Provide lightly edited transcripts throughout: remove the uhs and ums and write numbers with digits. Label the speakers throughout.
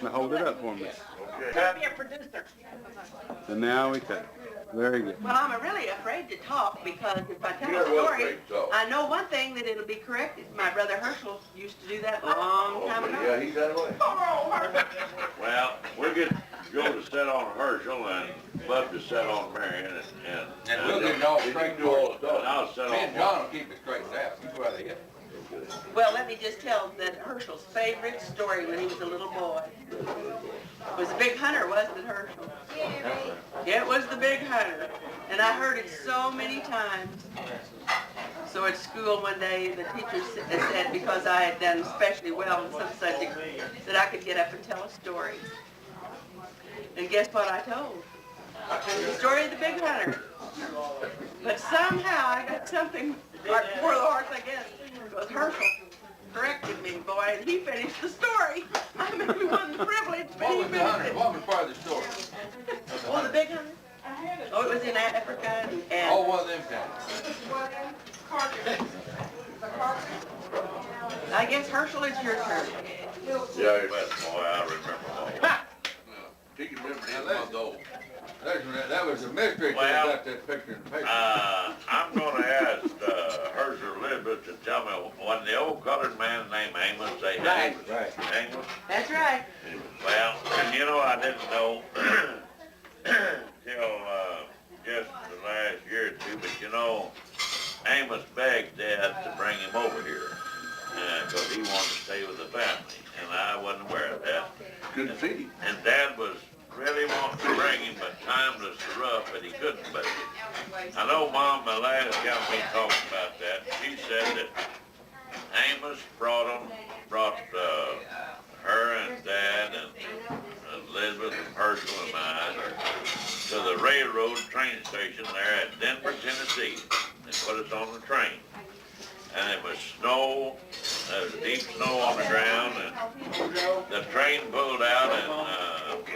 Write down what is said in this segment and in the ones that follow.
Speaker 1: Now hold it up for me.
Speaker 2: Don't be a producer.
Speaker 1: So now we tell. Very good.
Speaker 2: Well, I'm really afraid to talk because if I tell a story, I know one thing that it'll be corrected. My brother Herschel used to do that a long time ago.
Speaker 3: Yeah, he's that way.
Speaker 4: Well, we'll get Joe to set on Herschel and Bud to set on Marion
Speaker 3: And we'll get it all straight to all the
Speaker 4: and I'll set
Speaker 3: Me and
Speaker 4: on.
Speaker 3: John will keep it straightened out. You go out there.
Speaker 2: Well, let me just tell that Herschel's favorite story when he was a little boy was the big hunter, wasn't it, Herschel? Yeah, it was the big hunter. And I heard it so many times. So at school one day, the teacher said, because I had done especially well in some subjects, that I could get up and tell a story. And guess what I told? The story of the big hunter. But somehow I got something right before the horse, I guess, because Herschel corrected me, boy, and he finished the story. I maybe wasn't privileged, but he
Speaker 3: What was the
Speaker 2: finished
Speaker 3: hunter?
Speaker 2: it.
Speaker 3: What was part of the story?
Speaker 2: Oh, the big hunter? Oh, it was in Africa and
Speaker 3: Oh, one of them guys.
Speaker 2: I guess Herschel, it's your turn.
Speaker 4: Yeah, boy, I remember all.
Speaker 3: He can remember him month old. That was a mystery till
Speaker 4: Well,
Speaker 3: they got that picture in the paper.
Speaker 4: I'm gonna ask, Herschel Elizabeth to tell me, when the old colored man named Amos, say
Speaker 2: Right.
Speaker 4: Amos?
Speaker 3: Right.
Speaker 4: Amos?
Speaker 2: That's right.
Speaker 4: Well, you know, I didn't know till, just the last year or two, but you know, Amos begged Dad to bring him over here, cause he wanted to stay with the family, and I wasn't aware of that.
Speaker 3: Good to see you.
Speaker 4: And Dad was really wanting to bring him, but time was so rough that he couldn't make it. I know Mom, the last young me talked about that. She said that Amos brought her and Dad and Elizabeth and Herschel and I to the railroad train station there at Denver, Tennessee, and put us on the train. And it was snow, there was deep snow on the ground, and the train pulled out, and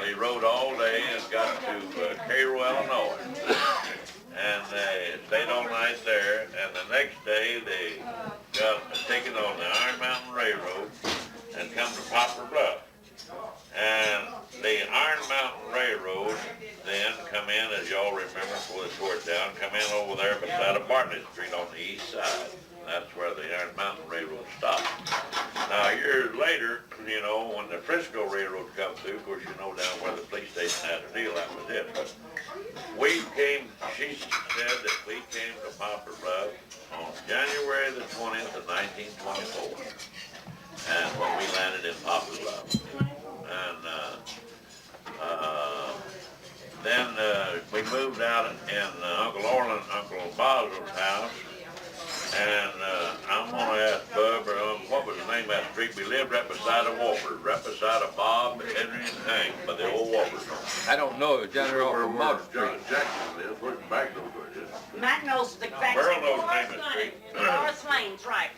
Speaker 4: they rode all day and got to Cairo, Illinois. And they stayed all night there, and the next day they got a ticket on the Iron Mountain Railroad and come to Poplar Bluff. And the Iron Mountain Railroad then come in, as y'all remember before they tore it down, come in over there beside of Bartlett Street on the east side. That's where the Iron Mountain Railroad stopped. Now, years later, you know, when the Frisco Railroad come through, of course, you know down where the police station had a deal, that was it. But she said that we came to Poplar Bluff on January the 20th of 1924. And when we landed in Poplar Bluff. And then we moved out in Uncle Orland, Uncle Boswell's house. And I'm gonna ask Bub, what was the name of that street? We lived right beside of Walpers, right beside of Bob, Henry, and Hank, by the old Walpers.
Speaker 3: I don't know. It was down there off of Mother
Speaker 4: John
Speaker 3: Street.
Speaker 4: Jackson lives, where's the back door?
Speaker 5: Mac knows the exact.
Speaker 4: Burl knows the name of the street.
Speaker 5: Forest Lane's right.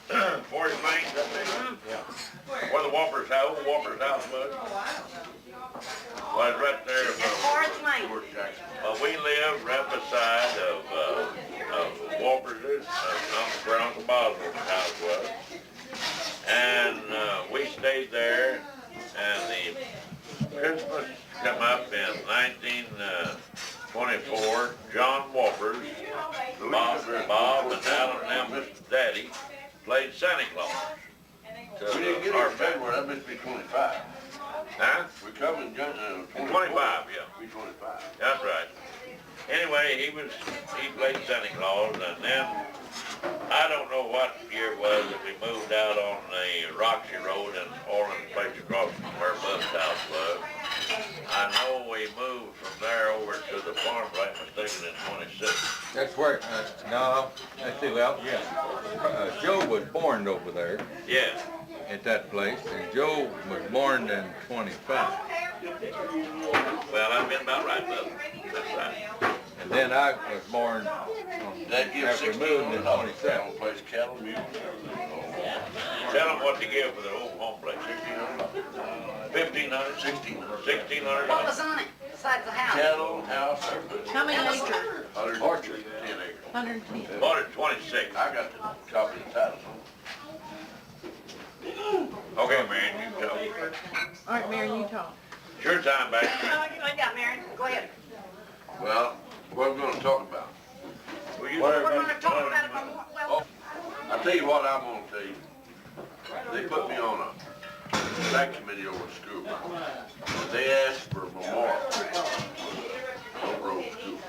Speaker 4: Forest Lane's up there? Yeah. Where the Walpers house was? Was right there.
Speaker 5: Forest Lane.
Speaker 4: We lived right beside of Walpers', where Uncle Boswell's house was. And we stayed there, and the Christmas come up in 1924. John Walpers, Bob and Alan and Mr. Daddy played Santa Claus.
Speaker 3: We didn't get
Speaker 4: our
Speaker 3: it in February. That must be 25.
Speaker 4: Huh?
Speaker 3: We come in
Speaker 4: 25,
Speaker 3: 25.
Speaker 4: yeah.
Speaker 3: We 25.
Speaker 4: That's right. Anyway, he played Santa Claus, and then I don't know what year it was that we moved out on the Roxy Road in Orland Place across from where Bub's house was. I know we moved from there over to the farm, right mistaken, in 26.
Speaker 3: That's where, no, let's see, well, yeah. Joe was born over there
Speaker 4: Yeah.
Speaker 3: at that place, and Joe was born in 25.
Speaker 4: Well, I've been about right, Bub. That's right.
Speaker 3: And then I was born
Speaker 4: That gives
Speaker 3: after we moved in 27.
Speaker 4: Place cattle, mules, Tell them what to give for their old home place. 1,500, 1,600.
Speaker 5: What was on it besides the house?
Speaker 4: Cattle, house, everything.
Speaker 2: How many acres?
Speaker 4: 100 orchard, 10 acres.
Speaker 2: 110.
Speaker 4: Bought it 26. I got the copy of the title. Okay, man, you tell me.
Speaker 2: All right, Mary. Mary, you talk.
Speaker 4: Sure time back.
Speaker 5: Yeah, Mary, go ahead.
Speaker 3: Well, what are we gonna talk about?
Speaker 4: Well, you-
Speaker 5: We're gonna talk about it more, well,
Speaker 3: I'll tell you what I'm gonna tell you. They put me on a track committee over at school. They asked for a memorial over at school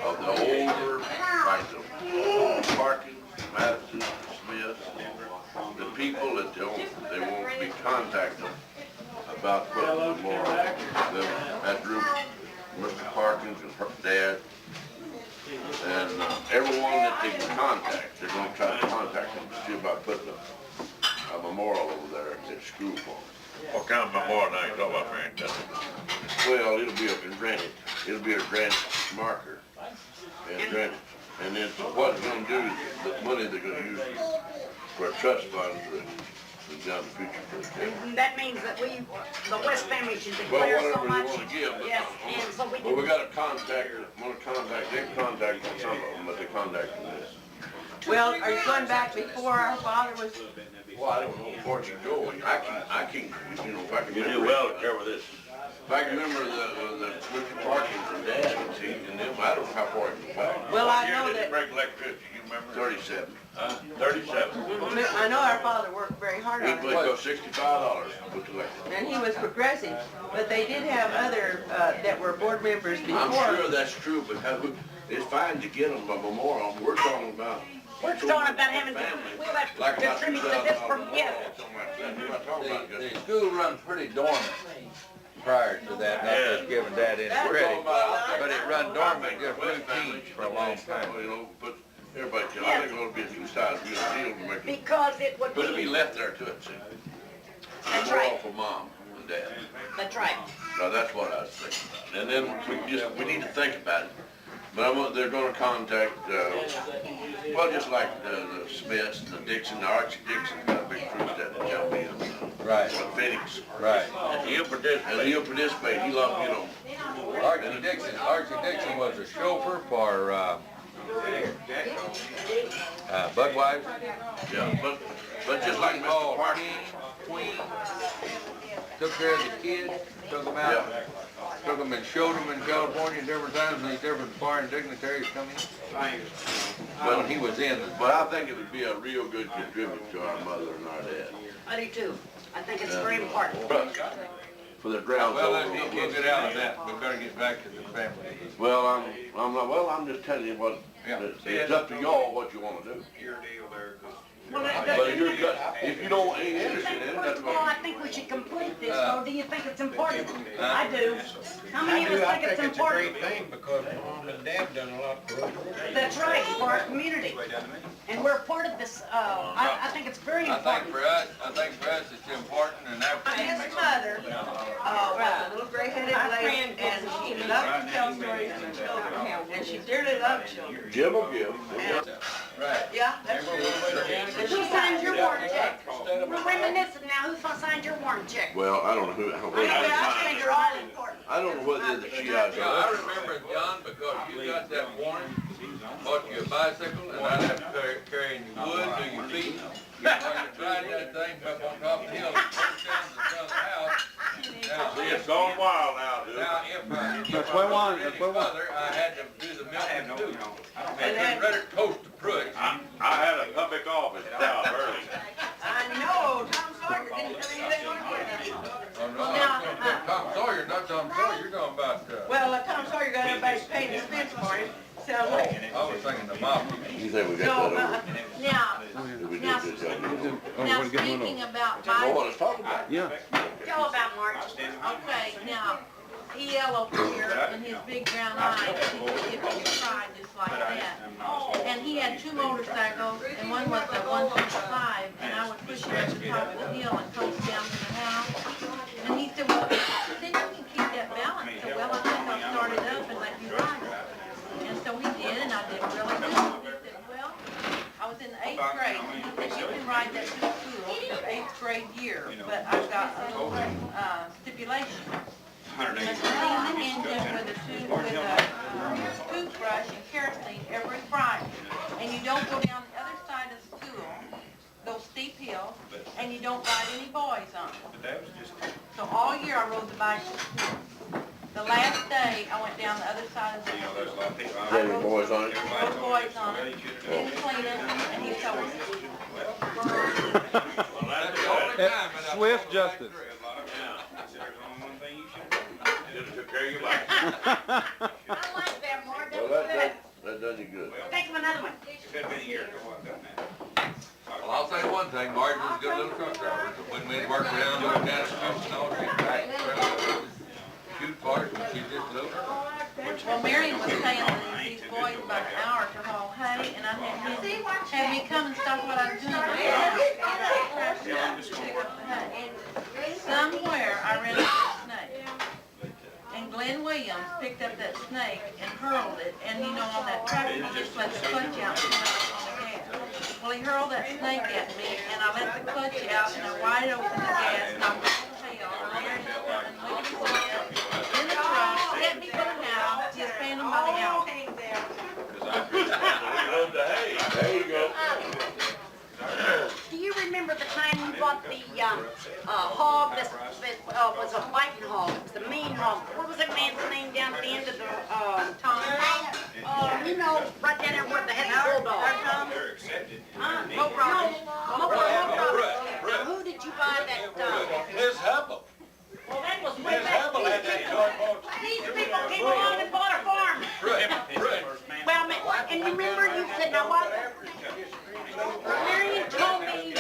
Speaker 3: of the older, like the Parkins, Madison, Smith, the people that they won't be contacted about putting a memorial. That group, Mr. Parkins and her dad, and everyone that they can contact, they're gonna try to contact them to see about putting a memorial over there at school for them.
Speaker 4: What kind of memorial now you talking about, Mary?
Speaker 3: Well, it'll be a granite, it'll be a granite marker and granite. And then what it's gonna do is the money they're gonna use for a trust fund down the future for the kids.
Speaker 5: that means that we, the West family should
Speaker 3: Well,
Speaker 5: declare so
Speaker 3: whatever they
Speaker 5: much.
Speaker 3: wanna give, but.
Speaker 5: Yes, and so we
Speaker 3: Well, we
Speaker 5: can,
Speaker 3: gotta contact, they contacted some of them, but they contacted this.
Speaker 2: Well, are you going back before our father was,
Speaker 3: Well, I don't know before you go, I can, you know, if I can
Speaker 4: You
Speaker 3: remember.
Speaker 4: do well to cover this.
Speaker 3: If I can remember the Mr. Parkins and Dad and see, and them, I don't know how far it goes back.
Speaker 2: well, I
Speaker 4: What year
Speaker 2: know
Speaker 4: did they
Speaker 2: that,
Speaker 4: break electricity, you remember?
Speaker 3: 37.
Speaker 4: 37.
Speaker 2: I know our father worked very hard
Speaker 3: He
Speaker 2: on
Speaker 3: put
Speaker 2: it,
Speaker 3: about $65 to put the electric.
Speaker 2: and he was progressive, but they did have other, that were board members
Speaker 3: I'm sure
Speaker 2: before.
Speaker 3: that's true, but it's fine to get them a memorial. We're talking about.
Speaker 5: we're talking about having,
Speaker 3: family.
Speaker 5: we'll have to
Speaker 3: Like about
Speaker 5: contribute to this from,
Speaker 3: $2,000
Speaker 5: yes.
Speaker 3: something like that. We're not talking about
Speaker 6: The
Speaker 3: just.
Speaker 6: school run pretty dormant prior to that, not just giving Dad any
Speaker 2: That's
Speaker 6: credit,
Speaker 2: all.
Speaker 6: but it run dormant, just routine for a long time.
Speaker 3: You know, but everybody, I think it'll be a two-sided deal to make it,
Speaker 5: Because it would
Speaker 3: but it'll be
Speaker 5: be,
Speaker 3: left there to it, see.
Speaker 5: that's
Speaker 3: Memorial
Speaker 5: right,
Speaker 3: for Mom and Dad.
Speaker 5: that's right.
Speaker 3: Now, that's what I was thinking about. And then we need to think about it. But they're gonna contact, well, just like the Smiths, the Dixon, the Archie Dixon's got a big cruise down in Chalmette.
Speaker 6: Right.
Speaker 3: Phoenix.
Speaker 6: Right.
Speaker 3: And he'll participate, he loved, you know.
Speaker 6: Archie Dixon was a chauffeur for, Budweiser.
Speaker 3: Yeah, but just like Mr.
Speaker 6: Oh,
Speaker 3: Parker.
Speaker 6: Queen, took care of the kids, took them out, took them and showed them in California different times, and these different foreign dignitaries come in. Well, he was in.
Speaker 3: But I think it would be a real good contribute to our mother and our dad.
Speaker 5: I do too. I think it's very important.
Speaker 3: But for the grounds.
Speaker 6: Well, we'll get out of that, we better get back to the family.
Speaker 3: Well, I'm just telling you what, it's up to y'all what you wanna do.
Speaker 5: Well,
Speaker 3: But if you don't, ain't interested in it, that's
Speaker 5: First of all, I
Speaker 3: what.
Speaker 5: think we should complete this, though. Do you think it's important? I do. How many of us think it's important?
Speaker 7: It's a great thing because Mom and Dad done a lot for us.
Speaker 5: That's right, for our community. And we're part of this, I think it's very
Speaker 6: I think
Speaker 5: important.
Speaker 6: for us, it's important, and that.
Speaker 2: His mother, was a little gray-headed lady, and she loved to tell stories to children, and she dearly loved children.
Speaker 3: Jim will give.
Speaker 6: Right.
Speaker 2: Yeah, that's true. And
Speaker 5: Who
Speaker 2: she
Speaker 5: signed your
Speaker 2: signed
Speaker 5: warrant check? We're reminiscing now, who signed your warrant check?
Speaker 3: Well, I don't know who,
Speaker 5: I think you're all important.
Speaker 3: I don't know whether the she has.
Speaker 6: Yeah, I remember, John, because you got that warrant, bought you a bicycle, and I'd have to carry in your wood, do your feet. You know, you tried that thing up on top of the hill, first down to the front of the house. Now,
Speaker 4: See, it's gone wild now, dude.
Speaker 6: Now, if I
Speaker 1: That's what I want,
Speaker 6: was
Speaker 1: that's
Speaker 6: any
Speaker 1: what I want.
Speaker 6: further, I had to do the milking too. And then let it toast the proof.
Speaker 4: I had a public office job early.
Speaker 2: I know, Tom Sawyer didn't do anything on it.
Speaker 6: Oh, no, I'm talking about Tom Sawyer, not Tom Sawyer, you're talking about,
Speaker 2: Well, Tom Sawyer got everybody paying his fence for him, sounds like.
Speaker 6: I was thinking the mafia.
Speaker 3: You think we
Speaker 2: No,
Speaker 3: got that
Speaker 8: Now,
Speaker 3: over? We
Speaker 8: now,
Speaker 3: did good job.
Speaker 8: now speaking about
Speaker 3: Know what
Speaker 8: Biden,
Speaker 3: it's talking about?
Speaker 1: Yeah.
Speaker 5: Tell about March.
Speaker 8: okay, now, E.L. over here in his big brown eyes, if he cried just like that. And he had two motorcycles, and one was a 125, and I would push her at the top of the hill and coast down to the house. And he said, well, then you can keep that balance. So, well, I think I'll start it up and let you ride it. And so he did, and I did really good. He said, well, I was in the 8th grade, and he said, you can ride that to school your 8th grade year, but I've got a little stipulation. You must clean the engine with a toothbrush and kerosene every Friday. And you don't go down the other side of school, those steep hill, and you don't ride any boys on it.
Speaker 7: But that was just,
Speaker 8: So all year I rode the bike to school. The last day, I went down the other side of the
Speaker 7: you know,
Speaker 8: hill.
Speaker 7: there's a lot of people.
Speaker 8: I
Speaker 3: Any boys on it?
Speaker 8: Rode boys on it, didn't clean it, and he told me.
Speaker 4: Well, that's
Speaker 6: the only
Speaker 4: good.
Speaker 6: time that I
Speaker 1: Swift
Speaker 6: pulled
Speaker 1: justice.
Speaker 6: back
Speaker 7: A lot of people, I said, there's only one thing you should do.
Speaker 4: Just took care of your bike.
Speaker 5: I like that, Mark. That
Speaker 3: Well,
Speaker 5: was good.
Speaker 3: that does you good.
Speaker 5: Take him another one.
Speaker 7: It could have been a year ago, I've done that.
Speaker 6: Well, I'll say one thing, Martin was a good little truck driver. When we worked around, looked down at the and all, she'd back, shoot for us, and she'd just look.
Speaker 8: Well, Marion was saying that these boys about an hour to haul hay, and I had him have me come and stop what I was doing. Somewhere I ran into a snake, and Glenn Williams picked up that snake and hurled it, and you know on that truck you just let the clutch out and put it on the gas. Well, he hurled that snake at me, and I let the clutch out, and I wide open the gas, and I went to tail, and Marion and Williams in the truck, set me for the house, just paying him by the hour.
Speaker 4: Load the hay.
Speaker 3: There you go.
Speaker 5: Do you remember the time you bought the hog that was a fighting hog? It was a mean hog. What was that man's name down at the end of the Tom? You know, right down there where they had the bulldog.
Speaker 7: They're accepted.
Speaker 5: No problem. No problem. Now, who did you buy that?
Speaker 6: Miss Hubble.
Speaker 5: Well, that was way back.
Speaker 6: had that joint box.
Speaker 5: These people came along and bought a farm. Well, and remember you said, now what? Marion told me,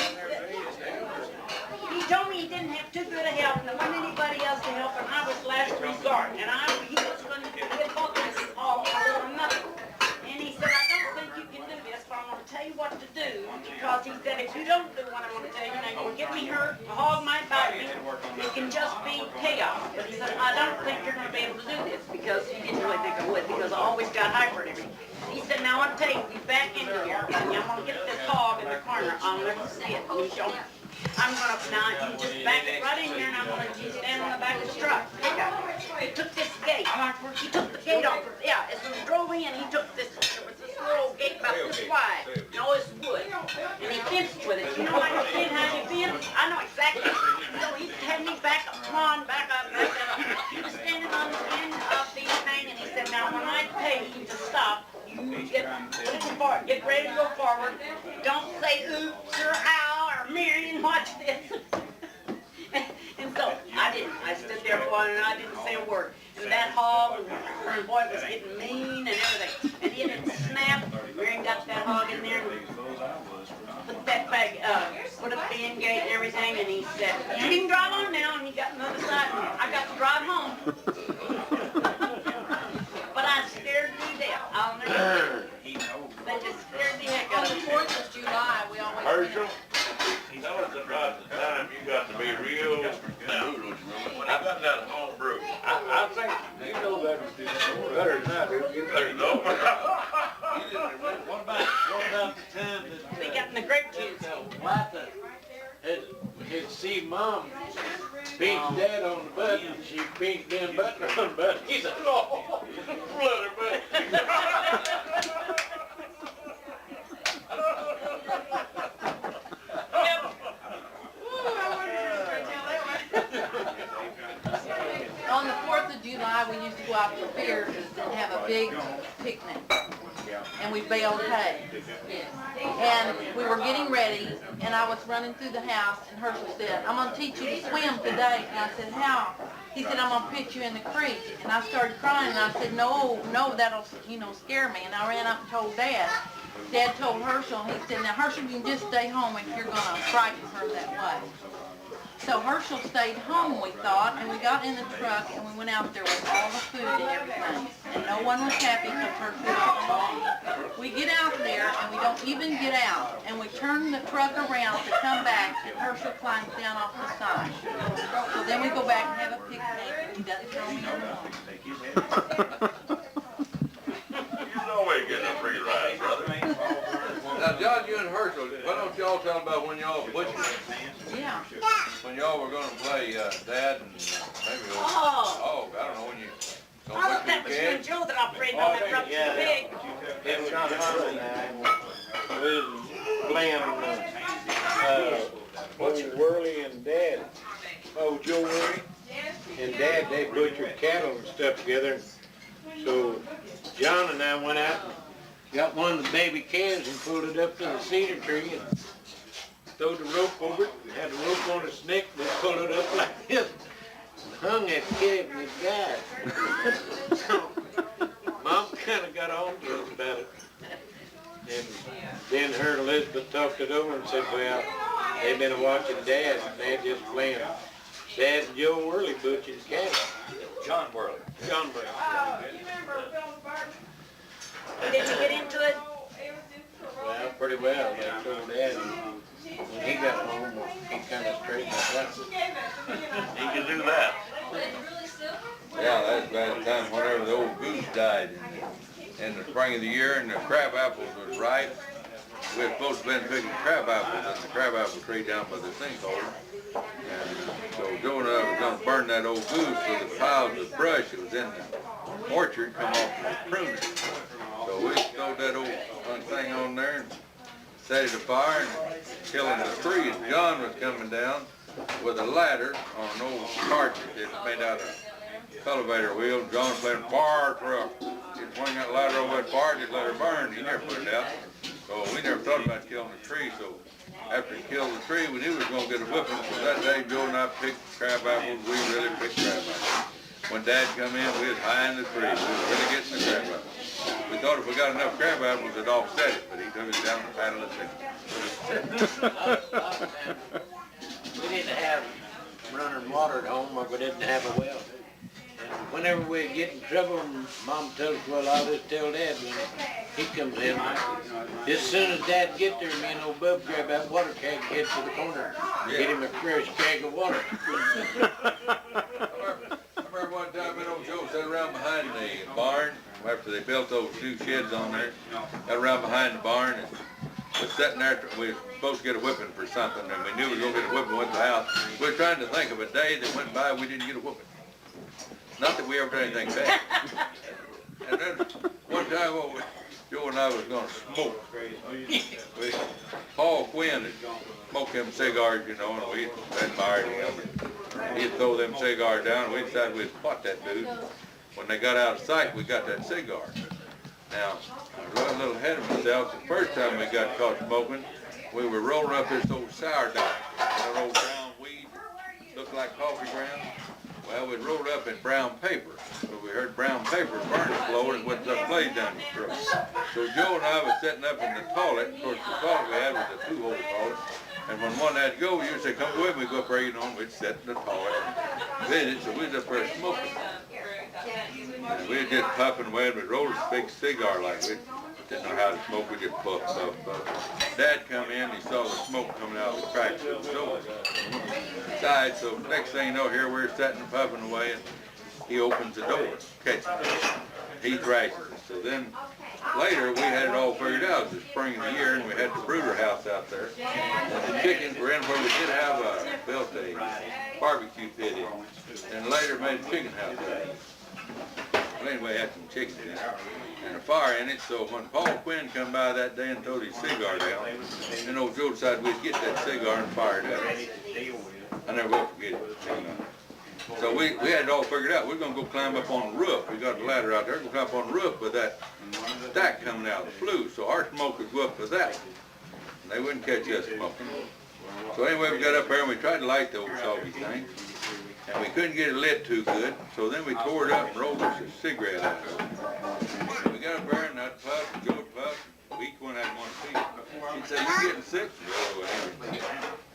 Speaker 5: he told me he didn't have too good a help, and there wasn't anybody else to help, and I was last resort, and he was going to get bought this all for a little nothing. And he said, I don't think you can do this, but I'm going to tell you what to do, because he said, if you don't do what I'm going to tell you, now you'll get me hurt, the hog might bite me, it can just be chaos. But he said, I don't think you're going to be able to do this, because he didn't really think I would, because I always got hyper and everything. He said, now I'll tell you, be back into here, and I'm going to get this hog in the corner, I'll never see it, and he showed me. I'm going to, now, you just back it right in here, and I'm going to just stand on the back of the truck. He took this gate, he took the gate off, yeah, as we drove in, he took this, there was this little gate about this wide, no, it's wood, and he fenced with it. You know like a kid how you fence? I know exactly. So he had me back up, come on, back up, back up. He was standing on the end of the thing, and he said, now when I tell you to stop, you get ready to go forward. Don't say oops or ow or Marion, watch this. And so I didn't. I stood there for a while and I didn't say a word. And that hog, boy, it was getting mean and everything. And he had it snap. Marion got that hog in there and put that bag, put up the end gate and everything. And he said, you can drive on now. And he got another side. And I got to drive home. But I scared me to death. I'll never forget it. That just scared the heck
Speaker 8: On
Speaker 5: out
Speaker 8: the
Speaker 5: of me.
Speaker 8: 4th of July, we always
Speaker 4: Herschel, tell us about the time you got to be real now. When I got that home brew.
Speaker 6: I think, you know that better than I do. You better
Speaker 4: No.
Speaker 9: What about the time that
Speaker 5: They got in the grape juice.
Speaker 9: Martha had seen Mom pinch Dad on the butt, and she pinched them button on the butt. He said, "Oh, bloody butt."
Speaker 8: On the 4th of July, we used to go out to the pier and have a big picnic. And we baled hay. And we were getting ready, and I was running through the house, and Herschel said, I'm going to teach you to swim today. And I said, how? He said, I'm going to pitch you in the creek. And I started crying, and I said, no, that'll, scare me. And I ran up and told Dad. Dad told Herschel, and he said, now Herschel, you can just stay home if you're going to frighten her that way. So Herschel stayed home, we thought, and we got in the truck and we went out there with all the food and everything. And no one was happy because Herschel was home. We get out there and we don't even get out. And we turn the truck around to come back and Herschel climbs down off the side. So then we go back and have a picnic and he doesn't throw me in the home.
Speaker 4: You're always getting a free ride, brother.
Speaker 6: Now, John, you and Herschel, why don't y'all tell about when y'all butchered?
Speaker 8: Yeah.
Speaker 6: When y'all were gonna play Dad and maybe
Speaker 5: Oh.
Speaker 6: I don't know when you.
Speaker 5: I thought that was you and Joe that operated on that truck too big.
Speaker 9: It was kind of funny. We was playing old Whirly and Dad, oh, Joe Whirly and Dad, they butchered cattle and stuff together. So John and I went out and got one of the baby calves and pulled it up to the cedar tree and threw the rope over it and had the rope on its neck and pulled it up like this. Hung that calf and it died. So Mom kinda got on to us about it. And then her and Elizabeth talked it over and said, well, they've been watching Dad and Dad just playing. Dad and Joe Whirly butchered cattle.
Speaker 7: John Worley.
Speaker 9: John Whirly.
Speaker 5: Did you get into it?
Speaker 9: Well, pretty well. I told Dad when he got home, he kinda straightened us out.
Speaker 4: He can do that.
Speaker 6: Yeah, that's about the time whenever the old goose died in the spring of the year and the crab apples was ripe. We were supposed to have been picking crab apples in the crab apple tree down by the sinkhole. And so Joe and I was gonna burn that old goose with the piles of brush that was in the orchard come off the pruner. So we stowed that old thing on there and set it afire and killing the tree. And John was coming down with a ladder on an old cart that was made out of elevator wheel. John playing fire truck. He'd swing that ladder over that fire, just let her burn. He never put it out. So we never thought about killing the tree. So after he killed the tree, we knew we was going to get a whipping. So that day, Joe and I picked crab apples. We really picked crab apples. When Dad come in, we was high in the tree. We was really getting the crab apples. We thought if we got enough crab apples, it'd offset it. But he took us down and paddled us in.
Speaker 9: We didn't have running water at home, or we didn't have a well. And whenever we get in trouble, Mom tells us, well, I'll just tell Dad when he comes in. As soon as Dad get there, me and old Bub grab that water keg, head to the corner, get him a fresh keg of water.
Speaker 6: I remember one time, old Joe sat around behind the barn after they built those two sheds on there. Got around behind the barn and was sitting there. We were supposed to get a whipping for something, and we knew we were going to get a whipping with the house. We were trying to think of a day that went by we didn't get a whipping. Not that we ever did anything bad. And then one time, Joe and I was going to smoke. Paul Quinn had smoked them cigars, you know, and we admired him. He'd throw them cigars down, and we decided we'd spot that dude. When they got out of sight, we got that cigar. Now, I was a little ahead of myself. The first time we got caught smoking, we were rolling up this old sourdough, that old brown weed that looked like coffee grounds. Well, we rolled up in brown paper. So we heard brown paper burn the floor and went up blaze down the throat. So Joe and I was sitting up in the toilet. Of course, the toilet we had was a two-hole toilet. And when one had to go, you'd say, come with me, go up there, you know, and we'd sit in the toilet and visit. So we was up there smoking. And we was just puffing away, and we rolled a big cigar like we didn't know how to smoke. We just puffed, puffed, puffed. Dad come in, he saw the smoke coming out of the cracks of the door. Inside, so next thing you know, here we're sitting and puffing away, and he opens the door, catches us. He thrashes us. So then later we had it all figured out. It was the spring of the year, and we had the brooder house out there. And the chickens were in where we did have built a barbecue pit in. And later made a chicken house out of it. Well, anyway, had some chickens in it and a fire in it. So when Paul Quinn come by that day and throwed his cigar down, and old Joe decided we'd get that cigar and fire it up. I never will forget it. So we had it all figured out. We're going to go climb up on the roof. We got the ladder out there. Go climb up on the roof with that stack coming out of the flue. So our smoke would go up with that. And they wouldn't catch us smoking. So anyway, we got up there and we tried to light the old soggy thing. And we couldn't get it lit too good. So then we tore it up and rolled us a cigarette out of it. And we got up there and I'd puff and Joe would puff. Each one had one piece. He'd say, you getting sick?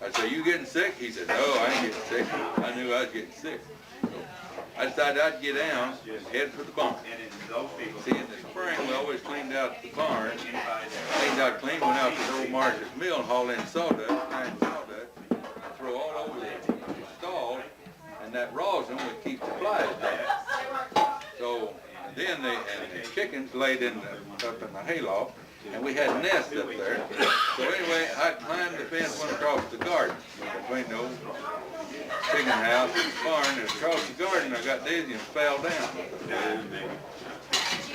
Speaker 6: I'd say, you getting sick? He said, no, I ain't getting sick. I knew I was getting sick. So I decided I'd get down and head for the barn. See, in the spring, we always cleaned out the barn. Cleaned out clean, went out to the old Marsh's mill and hauled in sawdust, and throw all over the stall, and that rosin would keep the flies down. So then the chickens laid up in the hayloft. And we had nests up there. So anyway, I climbed the fence, went across the garden between the old chicken house and the barn, and across the garden I got dizzy and fell down.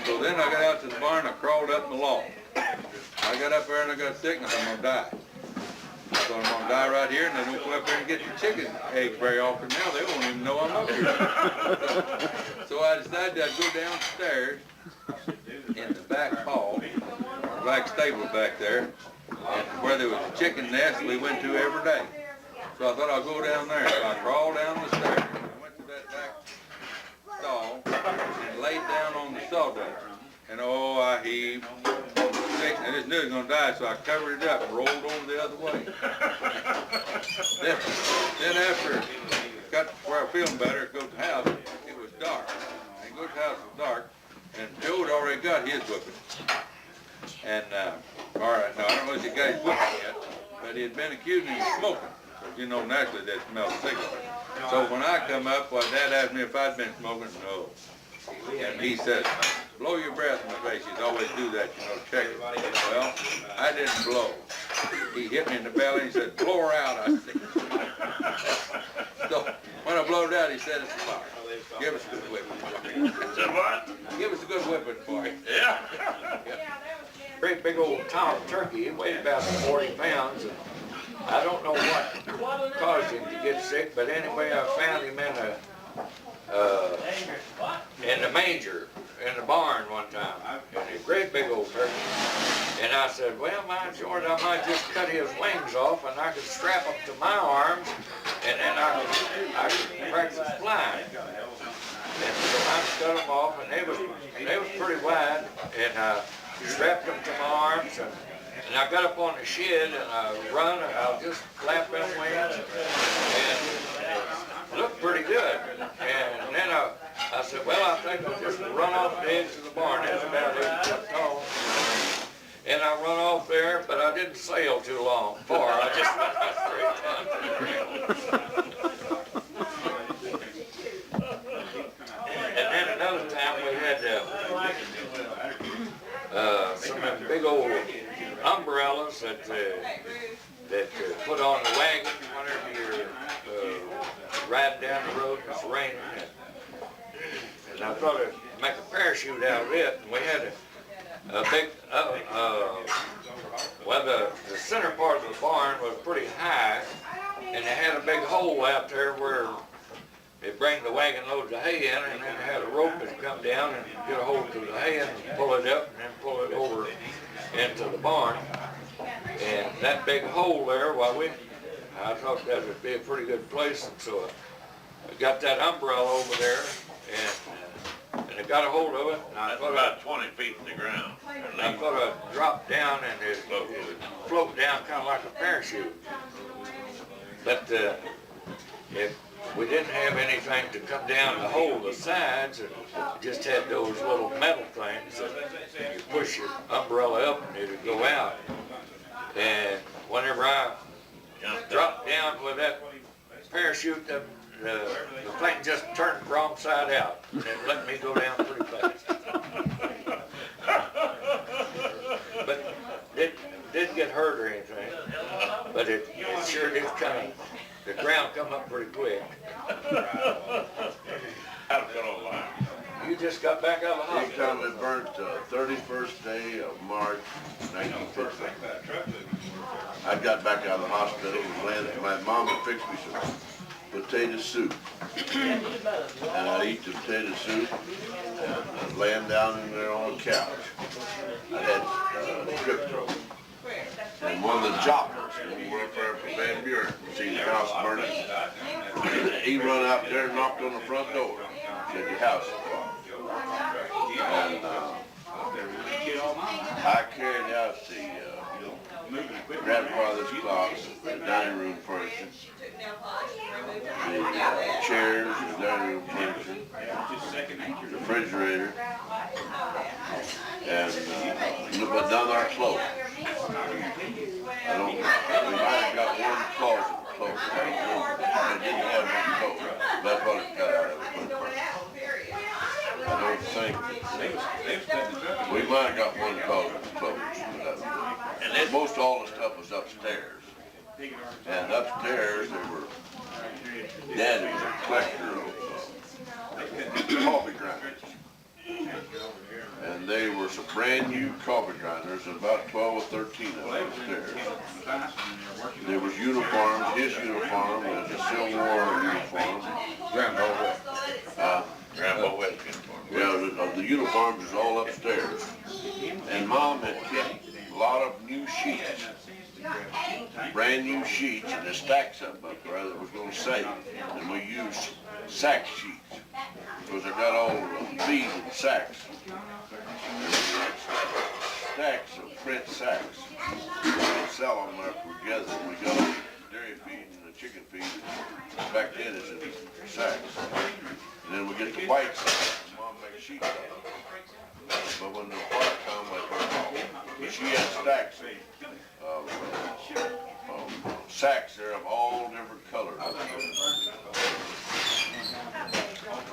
Speaker 6: So then I got out to the barn, I crawled up the lawn. I got up there and I got sick and I thought I'm gonna die. So I'm gonna die right here, and they don't go up there and get the chicken eggs very often now. They won't even know I'm up here. So I decided I'd go downstairs in the back hall, black stable back there, and where there was a chicken nest we went to every day. So I thought I'll go down there. So I crawled down the stairs, and I went to that back stall, and laid down on the sawdust. And oh, I heaved. I just knew it was gonna die, so I covered it up and rolled over the other way. then after I got where I feeling better, go to the house, it was dark. And go to the house was dark, and Joe had already got his whipping. And all right, now I don't know if he got his whipping yet, but he had been accusing him of smoking. Because you know naturally that smells cigarette. So when I come up, well, Dad asked me if I'd been smoking. No. And he said, blow your breath in my face. He'd always do that, you know, check it. Well, I didn't blow. He hit me in the belly and he said, blow her out, I said. So when I blowed out, he said, it's a fire. Give us a good whipping.
Speaker 4: Said what?
Speaker 6: Give us a good whipping, boy.
Speaker 4: Yeah.
Speaker 9: Great big old tom turkey, he weighed about 40 pounds. And I don't know what caused him to get sick, but anyway, I found him in the manger in the barn one time, and a great big old turkey. And I said, well, my George, I might just cut his wings off and I could strap them to my arms, and then I could practice flying. And so I cut them off, and they was pretty wide, and I strapped them to my arms, and I got up on the shed, and I'll just flap them wings, and it looked pretty good. And then I said, well, I think I'll just run off the edge of the barn. It's about 8 foot tall. And I run off there, but I didn't sail too far. I just went straight down to the ground. And then another time we had some of them big old umbrellas that put on the wagon whenever you're riding down the road and it's raining. And I thought I'd make a parachute out of it. And we had a big, well, the center part of the barn was pretty high, and they had a big hole out there where they bring the wagon loads of hay in, and then they had a rope that come down and get a hold of the hay and pull it up and then pull it over into the barn. And that big hole there, I thought that would be a pretty good place, and so I got that umbrella over there, and I got a hold of it. And I
Speaker 4: That's
Speaker 6: thought
Speaker 4: about 20 feet in the ground.
Speaker 6: I thought I'd drop down and it would float down kind of like a parachute. But if we didn't have anything to come down to hold the sides, and just had those little metal things that you push your umbrella up and it would go out. And whenever I dropped down with that parachute, the thing just turned wrong side out and it let me go down pretty fast. But it didn't get hurt or anything, but it sure did kind of, the ground come up pretty quick. You just got back out of the
Speaker 3: Big time
Speaker 6: hospital.
Speaker 3: it burnt 31st day of March 1950. I got back out of the hospital and landed. My mom had fixed me some potato soup. And I'd eat the potato soup and I'd land down in there on the couch. I had strip throat. And one of the jobbers who worked there for Van Buren seen the house burning. He run out there and knocked on the front door. Said, your house is caught. And I carried out the grandfather's clock, the dining room furniture, the chairs, the dining room furniture, the refrigerator, and but none of our clothes. We might have got one closet of clothes. I didn't have one clothes. That's what it got out of it. I don't think, we might have got one closet of clothes. And most all the stuff was upstairs. And upstairs, Daddy was a collector of coffee grinders. And they were some brand brand new coffee grinders, about 12 or 13 of them upstairs. There was uniforms, his uniform, there's a Civil War uniform.
Speaker 4: Rambo West uniform.
Speaker 3: Yeah, the uniforms is all upstairs. And Mom had kept a lot of new sheets, brand new sheets, and the stacks up there that was gonna save. And we used sack sheets, because I got all the feed in sacks. And we had stacks of print sacks. We'd sell them after we gathered them. We got all the dairy feed and the chicken feed. Back then it's in sacks. And then we get the white sacks. Mom makes sheets out of them. But when the fire come, like she had stacks of sacks there of all different colors.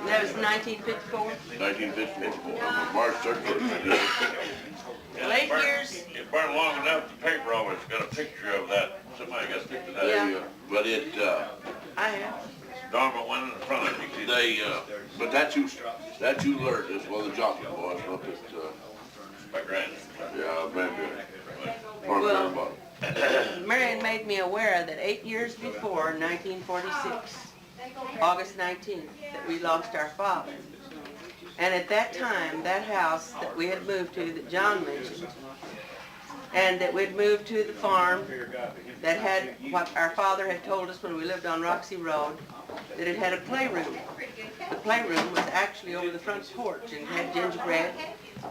Speaker 2: And that was 1954.
Speaker 3: 1954, March 31st.
Speaker 2: Late years.
Speaker 4: It burned long enough, the paper always got a picture of that. Somebody got a picture of that.
Speaker 2: Yeah.
Speaker 3: But it,
Speaker 2: I have.
Speaker 4: Dormant one in the front of it.
Speaker 3: they, but that's who learned this, well, the jockey boys up at,
Speaker 4: My granddad.
Speaker 3: yeah, Bradbury.
Speaker 2: Well, Marion made me aware that 8 years before, 1946, August 19th, that we lost our father. And at that time, that house that we had moved to, that John mentioned, and that we'd moved to the farm that had what our father had told us when we lived on Roxy Road, that it had a playroom. The playroom was actually over the front porch and had gingerbread.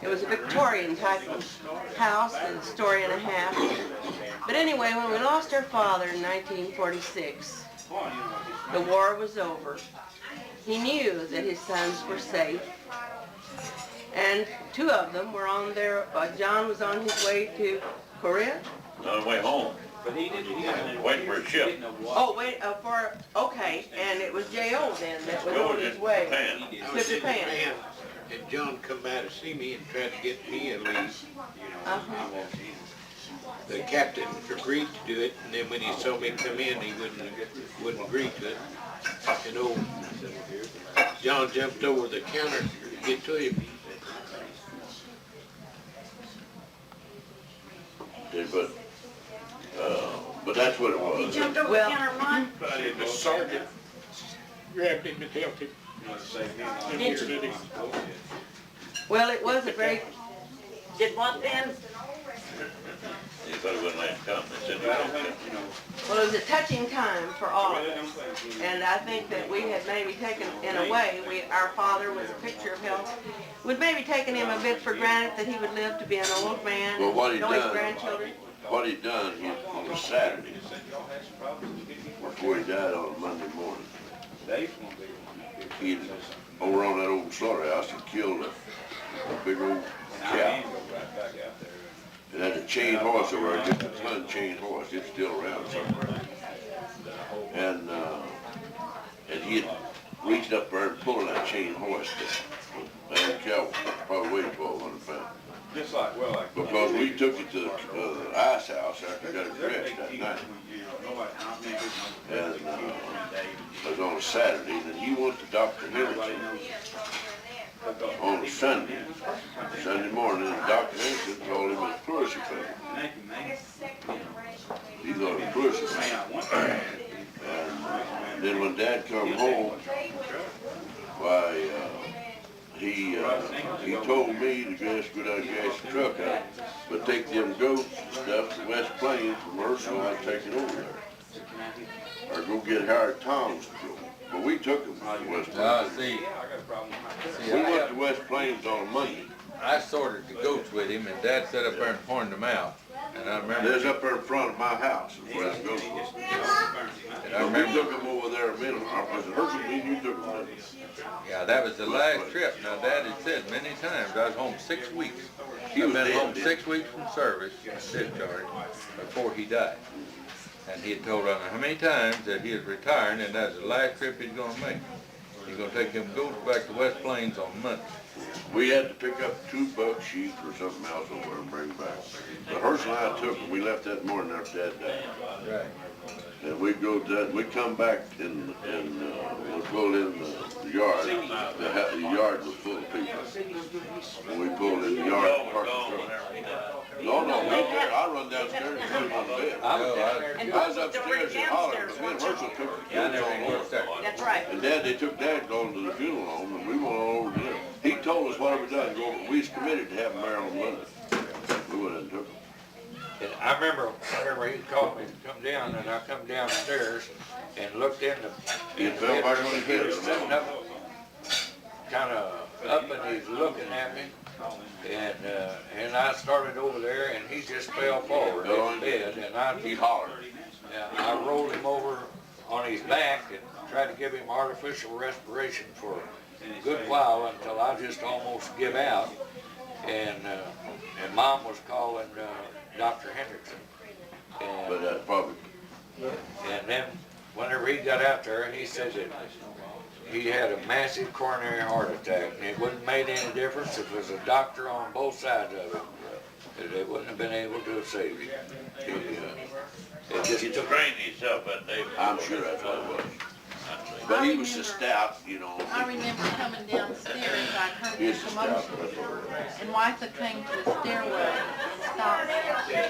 Speaker 2: It was a Victorian type of house, a story and a half. But anyway, when we lost our father in 1946, the war was over. He knew that his sons were safe, and two of them were on their, John was on his way to Korea.
Speaker 4: On the way home.
Speaker 7: But he didn't.
Speaker 4: Waiting for a ship.
Speaker 2: Oh, wait, okay, and it was J.O. then that was on his way
Speaker 4: Japan.
Speaker 9: I was
Speaker 2: to
Speaker 9: in
Speaker 2: Japan.
Speaker 9: Japan, and John come by to see me and tried to get me a lease.
Speaker 2: Uh-huh.
Speaker 9: The captain agreed to do it, and then when he saw me come in, he wouldn't agree to it. And old John jumped over the counter to get to him.
Speaker 3: Yeah, but that's what it
Speaker 5: He
Speaker 3: was.
Speaker 5: jumped over the
Speaker 2: Well-
Speaker 5: counter, what?
Speaker 9: The sergeant grabbed him and helped him.
Speaker 5: Did you?
Speaker 2: Well, it was a very,
Speaker 5: Did what then?
Speaker 4: He thought he wouldn't let him come. They said he wouldn't come.
Speaker 2: well, it was a touching time for all of us. And I think that we had maybe taken, in a way, our father was a picture of health. We'd maybe taken him a bit for granted that he would live to be an old man,
Speaker 3: Well, what he
Speaker 2: know his
Speaker 3: done-
Speaker 2: grandchildren.
Speaker 3: What he done, on a Saturday, before he died on a Monday morning, he, over on that old slaughterhouse, he killed a big old cow. It had a chain horse over there, just a ton chain horse, it's still around somewhere. And he had reached up there and pulled that chain horse. That cow probably weighed 1,200 pounds.
Speaker 7: Just like, well, like.
Speaker 3: Because we took it to the ice house after we got it dressed that night. And it was on a Saturday, and then he went to Dr. Henderson on a Sunday morning, and Dr. Henderson told him his pleurisy failure. He thought it was pleurisy failure. And then when Dad come home, why, he told me to gas the truck out, but take them goats and stuff to West Plains from Herschel, I'd take it over there. Or go get Howard Toms to go. But we took them to West Plains.
Speaker 6: See,
Speaker 3: We went to West Plains on a Monday.
Speaker 6: I sorted the goats with him, and Dad sat up there and pointed them out. And I remember,
Speaker 3: There's up there in front of my house, is where the goats was.
Speaker 6: and I
Speaker 3: And we
Speaker 6: remember,
Speaker 3: took them over there a minute. Was it Herschel, me and you took them?
Speaker 6: yeah, that was the last trip. Now, Dad had said many times, I was home 6 weeks.
Speaker 3: He
Speaker 6: I've
Speaker 3: was
Speaker 6: been
Speaker 3: dead,
Speaker 6: home
Speaker 3: didn't
Speaker 6: 6 weeks from service, discharged, before he died. And he had told us how many times that he was retiring, and that was the last trip he's gonna make. He's gonna take them goats back to West Plains on Monday.
Speaker 3: We had to pick up 2 buck sheep or something else over there and bring them back. But Herschel and I took them, we left that morning after Dad died.
Speaker 6: Right.
Speaker 3: And we'd go to that, we'd come back and we'd pull in the yard. The yard was full of people. When we pulled in the yard, the parked the truck. No, we were there. I run downstairs and put him on the bed. I was upstairs and hollered, but me and Herschel took the kids on over.
Speaker 5: That's right.
Speaker 3: And Dad, they took Dad going to the funeral home, and we went on over there. He told us whatever done, go over. We was committed to have Marilyn Monday. We went and took him.
Speaker 9: And I remember he called me to come down, and I come downstairs and looked in the
Speaker 3: fell back on his
Speaker 9: he
Speaker 3: head.
Speaker 9: was sitting up, kinda up, and he's looking at me. And I started over there, and he just fell forward in bed, and
Speaker 3: He hollered.
Speaker 9: I rolled him over on his back and tried to give him artificial respiration for a good while until I just almost give out. And Mom was calling Dr. Hendrickson.
Speaker 3: But probably.
Speaker 9: And then whenever he got out there, he said that he had a massive coronary heart attack, and it wouldn't have made any difference if it was a doctor on both sides of it. They wouldn't have been able to have saved him. It just
Speaker 4: He
Speaker 9: took.
Speaker 4: trained himself that day.
Speaker 3: I'm sure that's what it was. But he was so stout, you know.
Speaker 8: I remember coming downstairs, I'd heard
Speaker 3: He
Speaker 8: the
Speaker 3: was so stout.
Speaker 8: commotion, and Martha came to the stairwell and stopped me and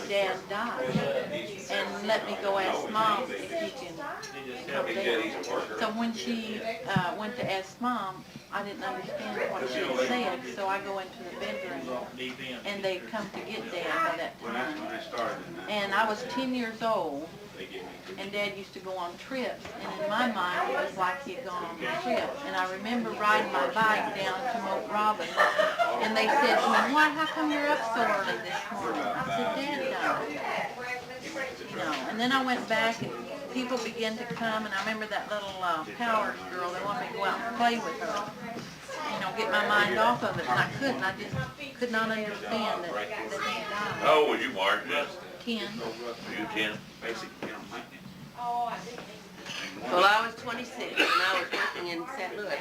Speaker 8: said, Dad died, and let me go ask Mom if he can come down. So when she went to ask Mom, I didn't understand what she had said, so I go into the bedroom, and they come to get Dad by that time. And I was 10 years old, and Dad used to go on trips, and in my mind, it was like he had gone on a trip. And I remember riding my bike down to Moat Robin, and they said to me, "Why, how come you're up so early this morning?" I said, "Dad died." You know, and then I went back, and people began to come, and I remember that little Powers girl, they wanted me to go out and play with her, you know, get my mind off of it, and I couldn't. I just could not understand that he died.
Speaker 4: How old was you, Martin?
Speaker 8: 10.
Speaker 4: Were you 10?
Speaker 2: Well, I was 26 and I was working in St. Louis,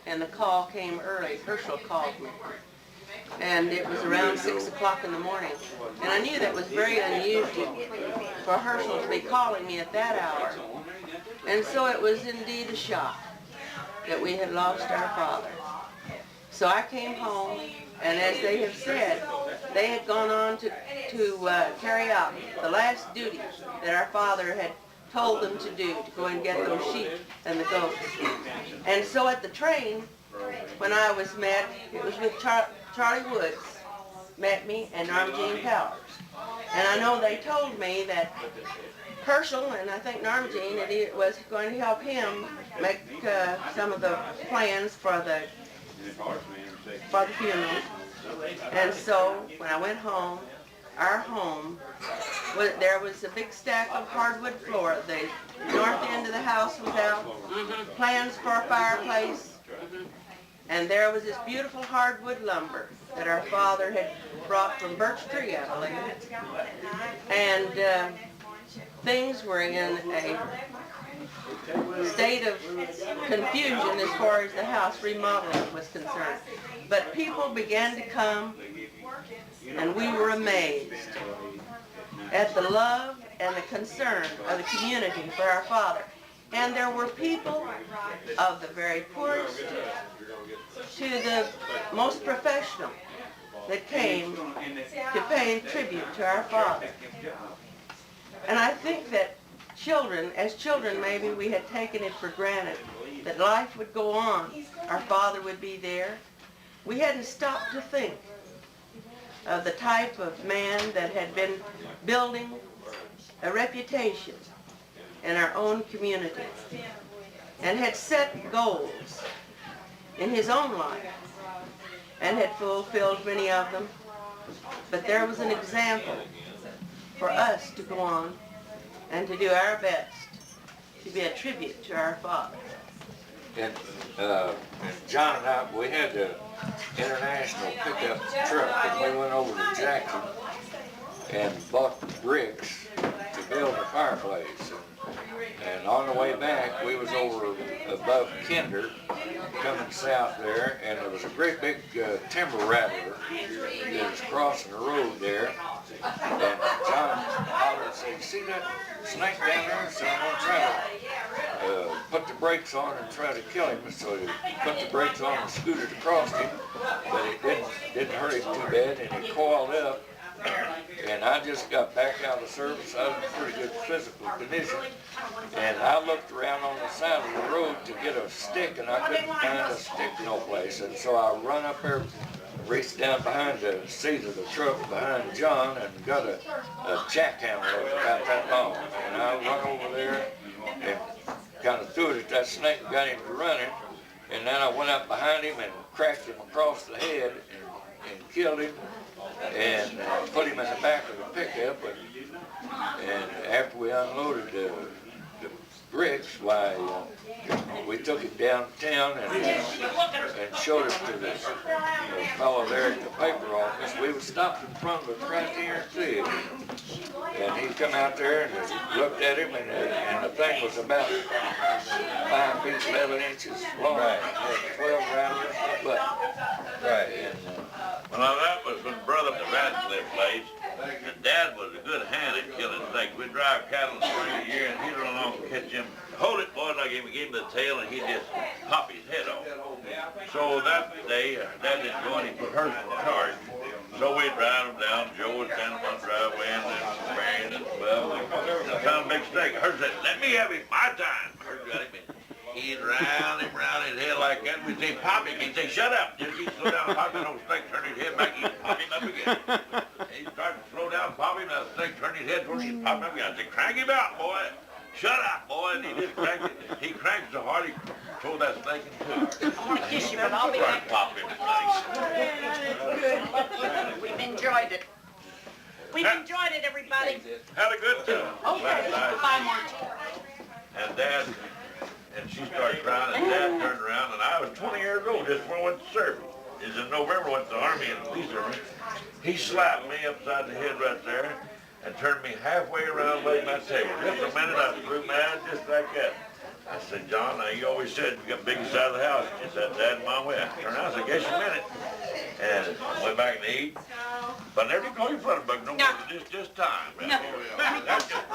Speaker 2: and the call came early. Herschel called me, and it was around 6 o'clock in the morning, and I knew that was very unusual for Herschel to be calling me at that hour, and so it was indeed a shock that we had lost our father. So I came home, and as they have said, they had gone on to carry out the last duty that our father had told them to do, to go and get those sheep and the goats. And so at the train, when I was met, it was with Charlie Woods, met me, and Norma Jean Powers. And I know they told me that Herschel, and I think Norma Jean, that it was going to help him make some of the plans for the funeral. And so when I went home, our home, there was a big stack of hardwood floor. The north end of the house was out, plans for a fireplace, and there was this beautiful hardwood lumber that our father had brought from Birch Tree, I believe. And things were in a state of confusion as far as the house remodeling was concerned. But people began to come, and we were amazed at the love and the concern of the community for our father. And there were people of the very poorest to the most professional that came to pay tribute to our father. And I think that as children maybe we had taken it for granted that life would go on, our father would be there. We hadn't stopped to think of the type of man that had been building a reputation in our own community and had set goals in his own life and had fulfilled many of them. But there was an example for us to go on and to do our best to be a tribute to our father.
Speaker 9: And John and I, we had the international pickup truck, and we went over to Jackson and bought bricks to build a fireplace. And on the way back, we was over above Kinder, coming south there, and there was a great big timber rattler that was crossing the road there. And John hollered and said, "See that snake down there?" So I'm gonna try to.
Speaker 6: put the brakes on and try to kill him. So he put the brakes on and scooted across him, but it didn't hurt him too bad, and he coiled up. And I just got back out of service. I was in pretty good physical condition. And I looked around on the side of the road to get a stick, and I couldn't find a stick no place. And so I run up there, reached down behind the seat of the truck behind John, and got a jackhammer that was about that long. And I run over there and kind of threw it at that snake and got him to running. And then I went up behind him and cracked him across the head and killed him. And put him in the back of the pickup, and after we unloaded the bricks, why we took him downtown and showed him to the fellow there at the paper office. We was stopped in front of it right there and see it. And he come out there and looked at him, and the thing was about 5 feet 11 inches long. Right. Had 12 rounds in the butt.
Speaker 9: Right.
Speaker 6: And,
Speaker 4: Well, now that was when Brother at the Radcliffe place, and Dad was a good hand at killing snakes. We'd drive cattle in the spring of the year, and he'd run along and catch him. Hold it, boys, I gave him the tail, and he'd just pop his head off. So that day, Dad didn't go any personal charge. So we'd drive him down, Joe would send him on the driveway, and then Marion and well, I found a big snake. Hers said, let me have him my time. Hers got him in. He'd round him round his head like that. We'd say, pop him. He'd say, shut up. Just he'd slow down and pop that old snake, turn his head back, he'd pop him up again. He'd start to slow down, pop him, and the snake turned his head towards him, he'd pop him up again. I'd say, crank him out, boy. Shut up, boy. And he just cranked it. He cranked so hard, he tore that snake in two.
Speaker 5: I want to kiss you, but I'll be back.
Speaker 4: Pop him nice.
Speaker 5: We've enjoyed it. We've enjoyed it, everybody.
Speaker 4: Had a good time.
Speaker 5: Okay, bye, Margie.
Speaker 4: And Dad, and she started crying, and Dad turned around, and I was 20 years old just before I went to service. It was in November, went to the Army and police service. He slapped me upside the head right there and turned me halfway around laid my table. Just a minute, I threw mad just like that. I said, John, now you always said you got the biggest side of the house. You said, Dad and Mom, I turned around, I said, guess you meant it. And went back and eat. But I never did call you Flutterbug no more, just time.
Speaker 5: No.
Speaker 4: That's just